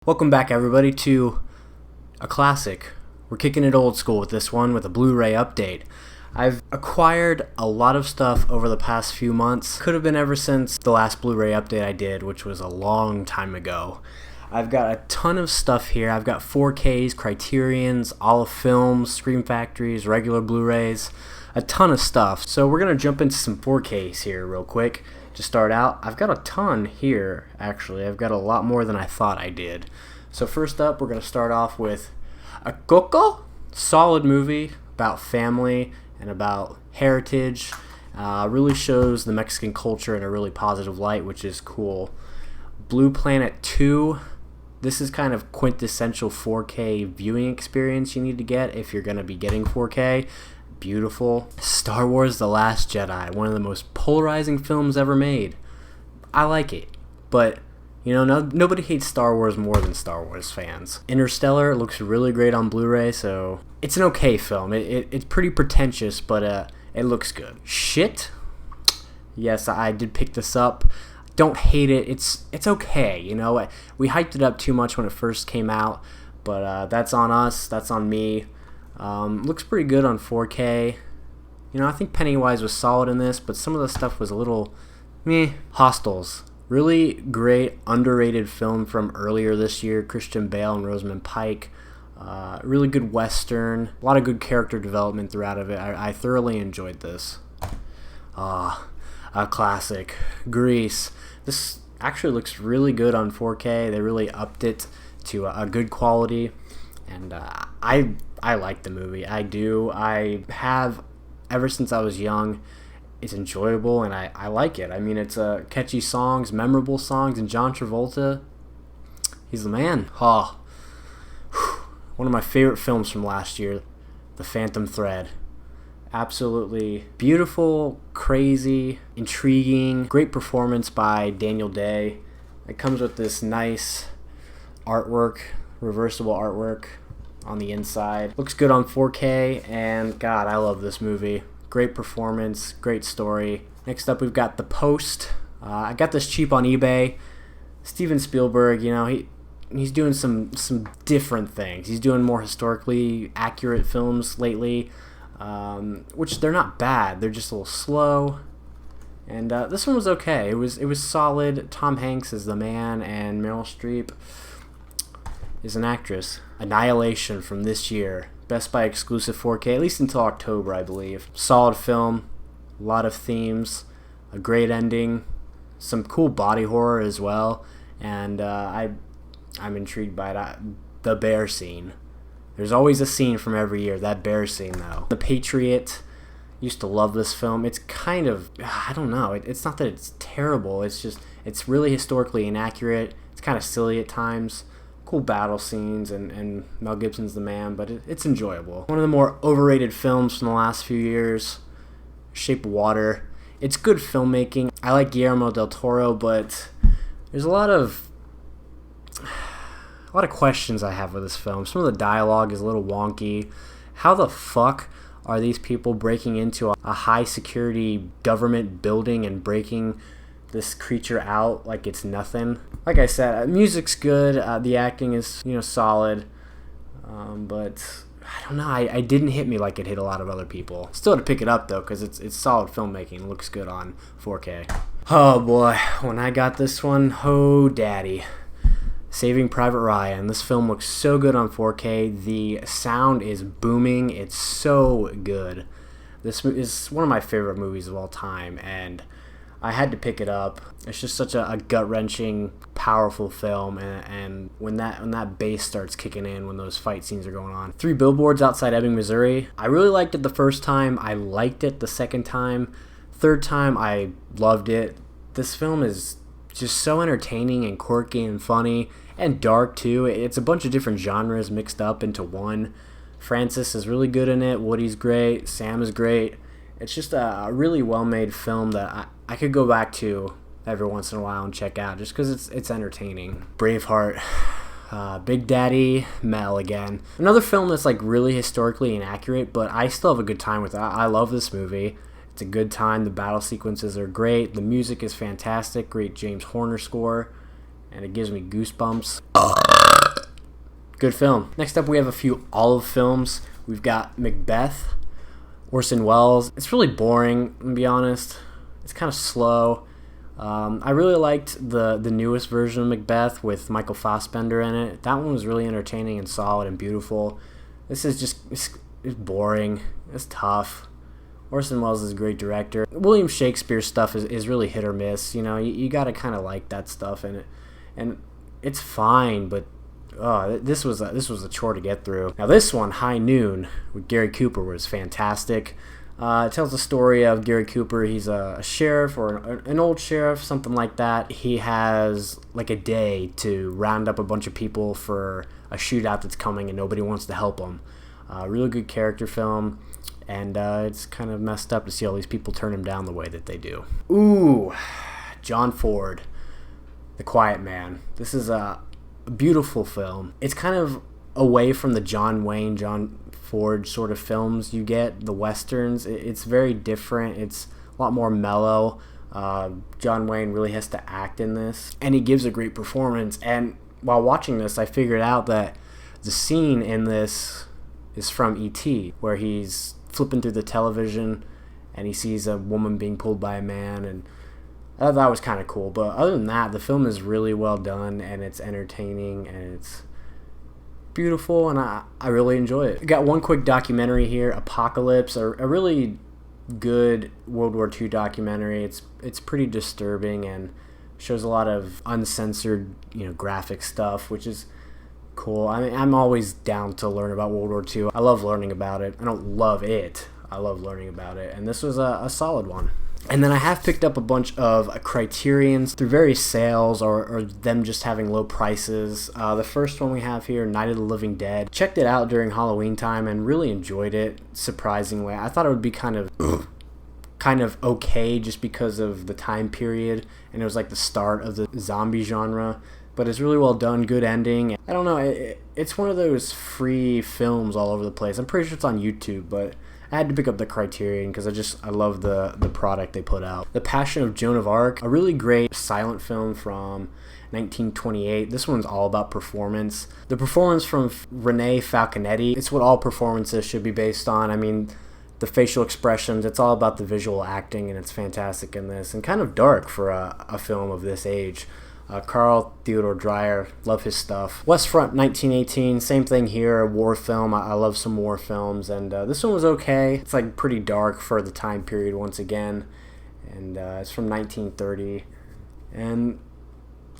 Welcome back, everybody, to a classic. We're kicking it old school with this one with a Blu-ray update. I've acquired a lot of stuff over the past few months. Could have been ever since the last Blu-ray update I did, which was a long time ago. I've got a ton of stuff here. I've got 4Ks, Criterions, all of films, Scream Factories, regular Blu-rays, a ton of stuff. So we're going to jump into some 4Ks here real quick. To start out, I've got a ton here, actually. I've got a lot more than I thought I did. So first up, we're going to start off with a Coco, solid movie about family and about heritage. Really shows the Mexican culture in a really positive light, which is cool. Blue Planet 2, this is kind of quintessential 4K viewing experience you need to get if you're going to be getting 4K. Beautiful. Star Wars The Last Jedi, one of the most polarizing films ever made. I like it, but you know, nobody hates Star Wars more than Star Wars fans. Interstellar looks really great on Blu-ray, so it's an okay film. It's pretty pretentious, but it looks good. Shit. Yes, I did pick this up. Don't hate it. It's okay. You know, we hyped it up too much when it first came out, but that's on us. That's on me. Looks pretty good on 4K. You know, I think Pennywise was solid in this, but some of the stuff was a little meh. Hostels. Really great, underrated film from earlier this year. Christian Bale and Rosamund Pike. Really good Western. A lot of good character development throughout of it. I thoroughly enjoyed this. A classic. Grease. This actually looks really good on 4K. They really upped it to a good quality. And I like the movie. I do. I have ever since I was young. It's enjoyable, and I like it. I mean, it's catchy songs, memorable songs, and John Travolta, he's the man. One of my favorite films from last year, The Phantom Thread. Absolutely beautiful, crazy, intriguing, great performance by Daniel Day. It comes with this nice artwork, reversible artwork on the inside. Looks good on 4K, and God, I love this movie. Great performance, great story. Next up, we've got The Post. I got this cheap on eBay. Steven Spielberg, you know, he's doing some different things. He's doing more historically accurate films lately, which they're not bad. They're just a little slow. And this one was okay. It was solid. Tom Hanks is the man, and Meryl Streep is an actress. Annihilation from this year. Best Buy exclusive 4K, at least until October, I believe. Solid film, a lot of themes, a great ending, some cool body horror as well, and I'm intrigued by that. The bear scene. There's always a scene from every year. That bear scene, though. The Patriot. Used to love this film. It's kind of, I don't know. It's not that it's terrible. It's just, it's really historically inaccurate. It's kind of silly at times. Cool battle scenes, and Mel Gibson's the man, but it's enjoyable. One of the more overrated films from the last few years, Shape of Water. It's good filmmaking. I like Guillermo del Toro, but there's a lot of questions I have with this film. Some of the dialogue is a little wonky. How the fuck are these people breaking into a high security government building and breaking this creature out like it's nothing? Like I said, music's good, the acting is, you know, solid, but I don't know, I didn't hit me like it hit a lot of other people. Still had to pick it up though, because it's solid filmmaking. It looks good on 4K. Oh boy, when I got this one, oh daddy. Saving Private Ryan. This film looks so good on 4K. The sound is booming. It's so good. This is one of my favorite movies of all time, and I had to pick it up. It's just such a gut-wrenching, powerful film, and when that bass starts kicking in, when those fight scenes are going on. 3 Billboards Outside Ebbing, Missouri. I really liked it the first time. I liked it the second time. Third time, I loved it. This film is just so entertaining and quirky and funny and dark too. It's a bunch of different genres mixed up into one. Francis is really good in it. Woody's great. Sam is great. It's just a really well-made film that I could go back to every once in a while and check out just because it's entertaining. Braveheart. Big Daddy Mel again. Another film that's like really historically inaccurate, but I still have a good time with it. I love this movie. It's a good time. The battle sequences are great. The music is fantastic. Great James Horner score. And it gives me goosebumps. Good film. Next up, we have a few olive films. We've got Macbeth, Orson Welles. It's really boring, to be honest. It's kind of slow. I really liked the newest version of Macbeth with Michael Fassbender in it. That one was really entertaining and solid and beautiful. This is just it's boring. It's tough. Orson Welles is a great director. William Shakespeare stuff is really hit or miss. You know, you got to kind of like that stuff in it, and it's fine. But this was a chore to get through. Now this one, High Noon, with Gary Cooper, was fantastic. It tells the story of Gary Cooper. He's a sheriff or an old sheriff, something like that. He has like a day to round up a bunch of people for a shootout that's coming, and nobody wants to help him. Really good character film, and it's kind of messed up to see all these people turn him down the way that they do. Ooh, John Ford, The Quiet Man. This is a beautiful film. It's kind of away from the John Ford sort of films you get, the westerns. It's very different. It's a lot more mellow. John Wayne really has to act in this, and he gives a great performance. And while watching this, I figured out that the scene in this is from E.T., where he's flipping through the television and he sees a woman being pulled by a man, and I thought that was kind of cool. But other than that, the film is really well done, and it's entertaining, and it's beautiful, and I really enjoy it. Got one quick documentary here, Apocalypse, a really good World War II documentary. It's pretty disturbing and shows a lot of uncensored, graphic stuff, which is cool. I mean, I'm always down to learn about World War II. I love learning about it. I don't love it. I love learning about it, and this was a solid one. And then I have picked up a bunch of Criterions through various sales or them just having low prices. The first one we have here, Night of the Living Dead. Checked it out during Halloween time and really enjoyed it, surprisingly. I thought it would be kind of okay just because of the time period, and it was like the start of the zombie genre. But it's really well done, good ending. I don't know, it's one of those free films all over the place. I'm pretty sure it's on YouTube, but I had to pick up the Criterion because I love the product they put out. The Passion of Joan of Arc, a really great silent film from 1928. This one's all about performance. The performance from Renee Falconetti, it's what all performances should be based on. I mean, the facial expressions, it's all about the visual acting, and it's fantastic in this, and kind of dark for a film of this age. Carl Theodor Dreyer, love his stuff. West Front 1918, same thing here, a war film. I love some war films, and this one was okay. It's like pretty dark for the time period once again, and it's from 1930, and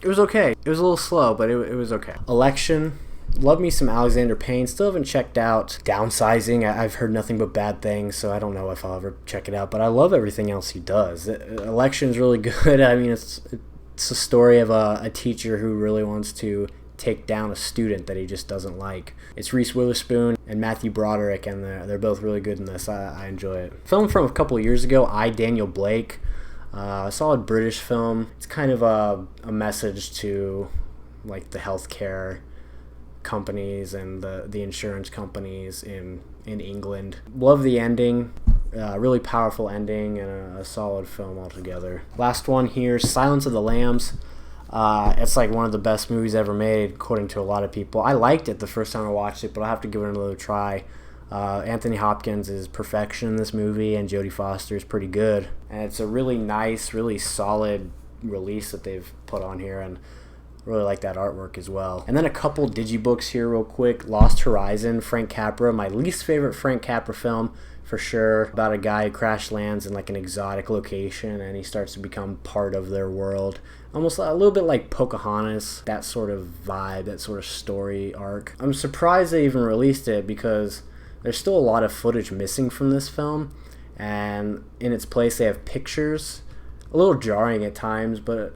it was okay. It was a little slow, but it was okay. Election, love me some Alexander Payne. Still haven't checked out Downsizing. I've heard nothing but bad things, so I don't know if I'll ever check it out, but I love everything else he does. Election's really good. I mean, it's a story of a teacher who really wants to take down a student that he just doesn't like. It's Reese Witherspoon and Matthew Broderick, and they're both really good in this. I enjoy it. Film from a couple of years ago, I, Daniel Blake. A solid British film. It's kind of a message to like the healthcare companies and the insurance companies in England. Love the ending. Really powerful ending and a solid film altogether. Last one here, Silence of the Lambs. It's like one of the best movies ever made, according to a lot of people. I liked it the first time I watched it, but I'll have to give it another try. Anthony Hopkins is perfection in this movie, and Jodie Foster is pretty good. And it's a really nice, really solid release that they've put on here, and really like that artwork as well. And then a couple digibooks here real quick. Lost Horizon, Frank Capra, my least favorite Frank Capra film for sure, about a guy who crash lands in like an exotic location and he starts to become part of their world. Almost a little bit like Pocahontas, that sort of vibe, that sort of story arc. I'm surprised they even released it because there's still a lot of footage missing from this film, and in its place they have pictures. A little jarring at times, but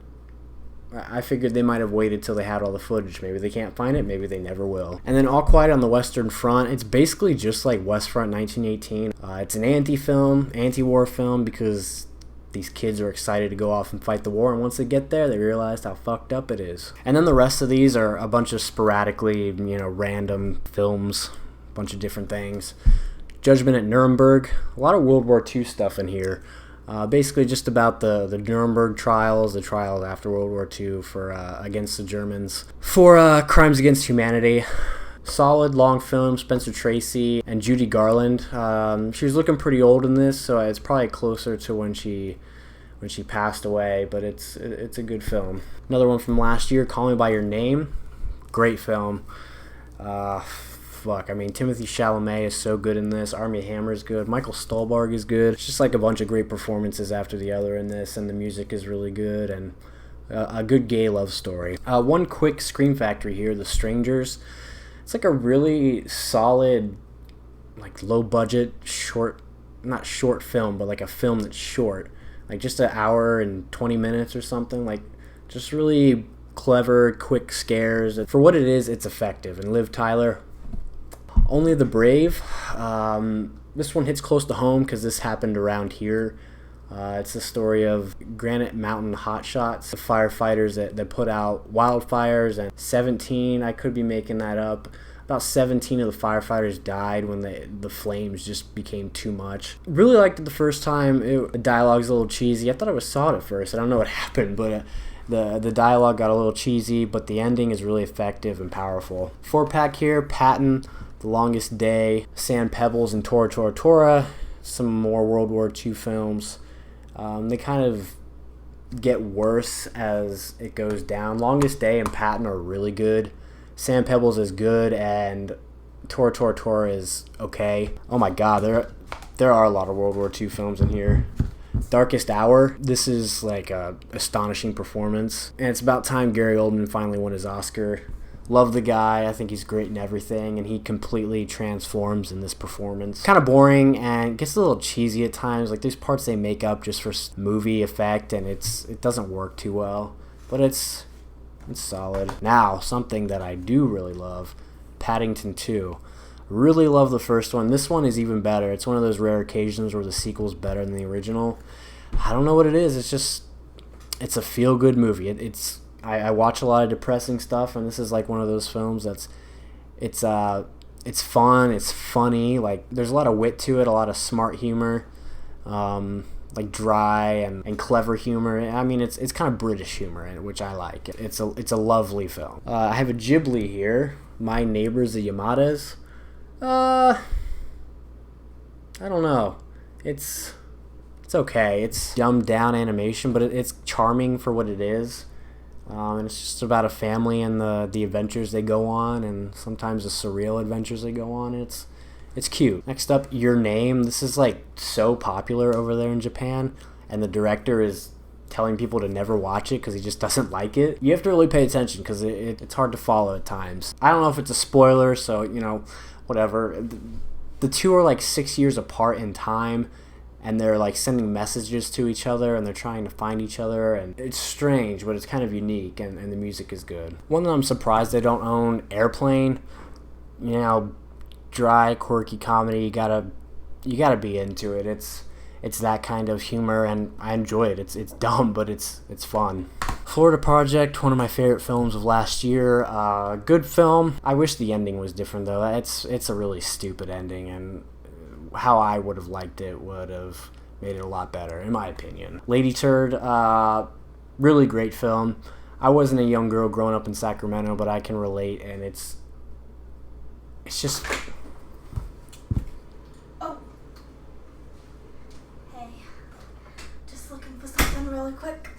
I figured they might have waited till they had all the footage. Maybe they can't find it, maybe they never will. And then All Quiet on the Western Front, it's basically just like West Front 1918. It's an anti-war film, because these kids are excited to go off and fight the war, and once they get there, they realize how fucked up it is. And then the rest of these are a bunch of sporadically, random films, a bunch of different things. Judgment at Nuremberg, a lot of World War II stuff in here. Basically just about the Nuremberg trials, the trials after World War II for against the Germans for crimes against humanity. Solid long film. Spencer Tracy and Judy Garland. She was looking pretty old in this, so it's probably closer to when she passed away, but it's a good film. Another one from last year, Call Me by Your Name. Great film. I mean, Timothy Chalamet is so good in this. Armie Hammer is good. Michael Stuhlbarg is good. It's just like a bunch of great performances after the other in this, and the music is really good, and a good gay love story. One quick Scream Factory here, The Strangers. It's like a really solid, like low budget, not short film, but like a film that's short. Like just an hour and 20 minutes or something. Like just really clever, quick scares. For what it is, it's effective. And Liv Tyler, Only the Brave. This one hits close to home because this happened around here. It's the story of Granite Mountain hotshots, the firefighters that put out wildfires, and 17, I could be making that up, about 17 of the firefighters died when the flames just became too much. Really liked it the first time. The dialogue's a little cheesy. I thought I saw it at first. I don't know what happened, but the dialogue got a little cheesy, but the ending is really effective and powerful. 4-pack here, Patton, The Longest Day, Sand Pebbles, and Tora Tora Tora. Some more World War II films. They kind of get worse as it goes down. Longest Day and Patton are really good. Sand Pebbles is good, and Tora Tora Tora is okay. Oh my god, there are a lot of World War II films in here. Darkest Hour, this is like a astonishing performance, and it's about time Gary Oldman finally won his Oscar. Love the guy. I think he's great in everything, and he completely transforms in this performance. Kind of boring and gets a little cheesy at times. Like there's parts they make up just for movie effect, and it doesn't work too well, but it's solid. Now, something that I do really love, Paddington 2. Really love the first one. This one is even better. It's one of those rare occasions where the sequel's better than the original. I don't know what it is. It's a feel-good movie. I watch a lot of depressing stuff, and this is like one of those films it's fun, it's funny, like there's a lot of wit to it, a lot of smart humor, like dry and clever humor. I mean, it's kind of British humor, which I like. It's a lovely film. I have a Ghibli here, My Neighbors the Yamadas. I don't know. It's okay. It's dumbed down animation, but it's charming for what it is. And it's just about a family and the adventures they go on, and sometimes the surreal adventures they go on. It's cute. Next up, Your Name. This is like so popular over there in Japan, and the director is telling people to never watch it because he just doesn't like it. You have to really pay attention because it's hard to follow at times. I don't know if it's a spoiler, so whatever. The two are like 6 years apart in time, and they're like sending messages to each other, and they're trying to find each other, and it's strange, but it's kind of unique, and the music is good. One that I'm surprised they don't own, Airplane. Dry, quirky comedy. You gotta be into it. It's that kind of humor, and I enjoy it. It's dumb, but it's fun. Florida Project, one of my favorite films of last year. Good film. I wish the ending was different though. It's a really stupid ending, and how I would have liked it would have made it a lot better, in my opinion. Lady Turd, really great film. I wasn't a young girl growing up in Sacramento, but I can relate, and it's just... Oh. Hey. Just looking for something really quick.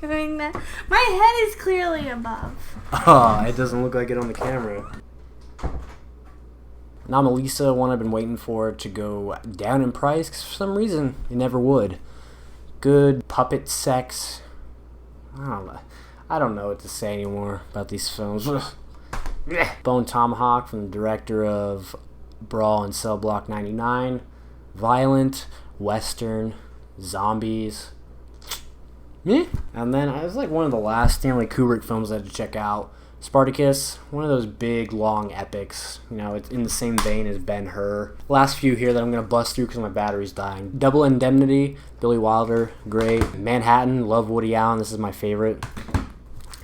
Doing that. My head is clearly above. Oh, it doesn't look like it on the camera. Anomalisa, one I've been waiting for to go down in price, because for some reason it never would. Good puppet sex. I don't know what to say anymore about these films. Bone Tomahawk, from the director of Brawl and Cell Block 99. Violent, Western, zombies. And then it was like one of the last Stanley Kubrick films I had to check out. Spartacus, one of those big, long epics. It's in the same vein as Ben-Hur. Last few here that I'm going to bust through because my battery's dying. Double Indemnity, Billy Wilder, great. Manhattan, love Woody Allen, this is my favorite.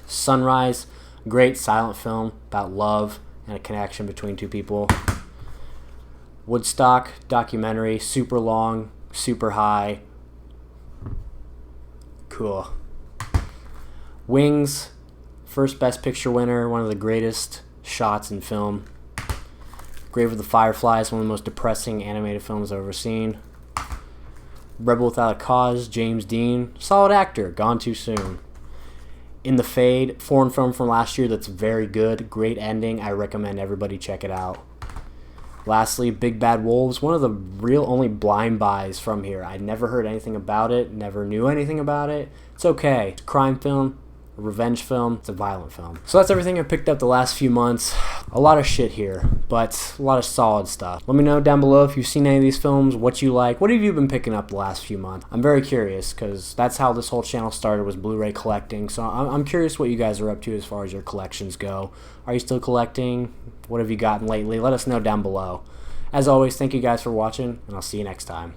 Sunrise, great silent film about love and a connection between two people. Woodstock, documentary, super long, super high. Cool. Wings, First Best Picture winner, one of the greatest shots in film. Grave of the Fireflies, one of the most depressing animated films I've ever seen. Rebel Without a Cause, James Dean, solid actor, gone too soon. In the Fade, foreign film from last year that's very good, great ending, I recommend everybody check it out. Lastly, Big Bad Wolves, one of the real only blind buys from here. I never heard anything about it, never knew anything about it. It's okay. It's a crime film, a revenge film, it's a violent film. So that's everything I picked up the last few months. A lot of shit here, but a lot of solid stuff. Let me know down below if you've seen any of these films, what you like, what have you been picking up the last few months. I'm very curious, because that's how this whole channel started, was Blu-ray collecting. So I'm curious what you guys are up to as far as your collections go. Are you still collecting? What have you gotten lately? Let us know down below. As always, thank you guys for watching, and I'll see you next time.